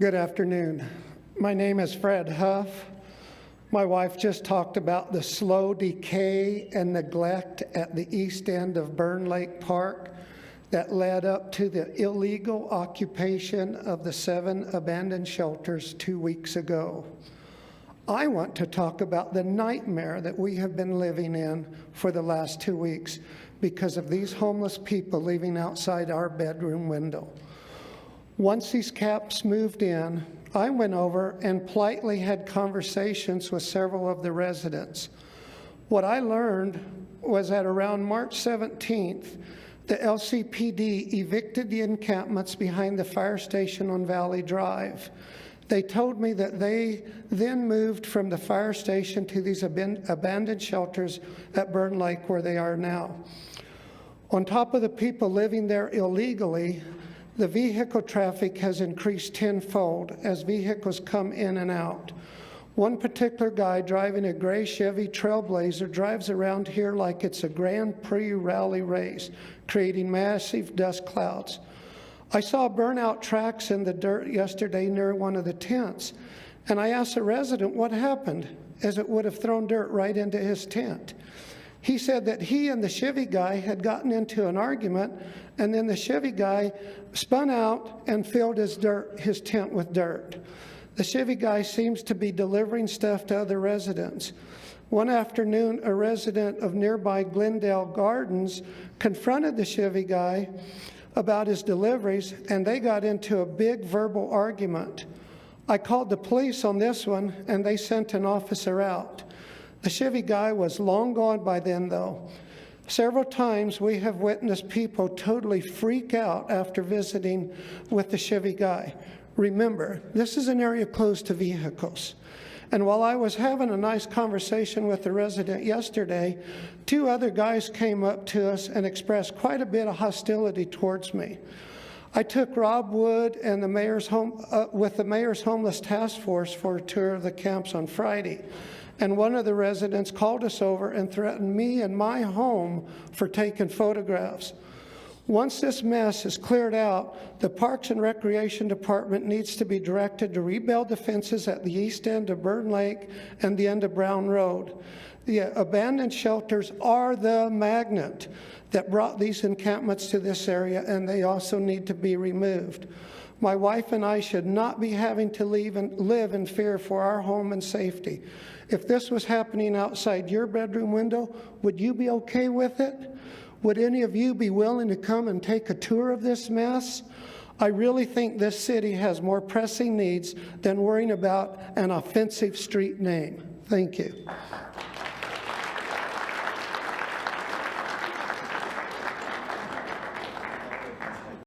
Good afternoon. My name is Fred Huff. My wife just talked about the slow decay and neglect at the east end of Byrne Lake Park that led up to the illegal occupation of the 7 abandoned shelters 2 weeks ago. I want to talk about the nightmare that we have been living in for the last 2 weeks because of these homeless people living outside our bedroom window. Once these camps moved in, I went over and politely had conversations with several of the residents. What I learned was that around March 17th, the LCPD evicted the encampments behind the fire station on Valley Drive. They told me that they then moved from the fire station to these abandoned shelters at Byrne Lake where they are now. On top of the people living there illegally, the vehicle traffic has increased tenfold as vehicles come in and out. One particular guy driving a gray Chevy Trailblazer drives around here like it's a Grand Prix rally race, creating massive dust clouds. I saw burnout tracks in the dirt yesterday near one of the tents, and I asked a resident what happened, as it would have thrown dirt right into his tent. He said that he and the Chevy guy had gotten into an argument, and then the Chevy guy spun out and filled his tent with dirt. The Chevy guy seems to be delivering stuff to other residents. One afternoon, a resident of nearby Glendale Gardens confronted the Chevy guy about his deliveries, and they got into a big verbal argument. I called the police on this one, and they sent an officer out. The Chevy guy was long gone by then, though. Several times we have witnessed people totally freak out after visiting with the Chevy guy. Remember, this is an area closed to vehicles. And while I was having a nice conversation with the resident yesterday, 2 other guys came up to us and expressed quite a bit of hostility towards me. I took Rob Wood and the mayor's with the Mayor's Homeless Task Force for a tour of the camps on Friday. And one of the residents called us over and threatened me and my home for taking photographs. Once this mess is cleared out, the Parks and Recreation Department needs to be directed to rebuild the fences at the east end of Byrne Lake and the end of Brown Road. The abandoned shelters are the magnet that brought these encampments to this area, and they also need to be removed. My wife and I should not be having to live in fear for our home and safety. If this was happening outside your bedroom window, would you be okay with it? Would any of you be willing to come and take a tour of this mess? I really think this city has more pressing needs than worrying about an offensive street name. Thank you.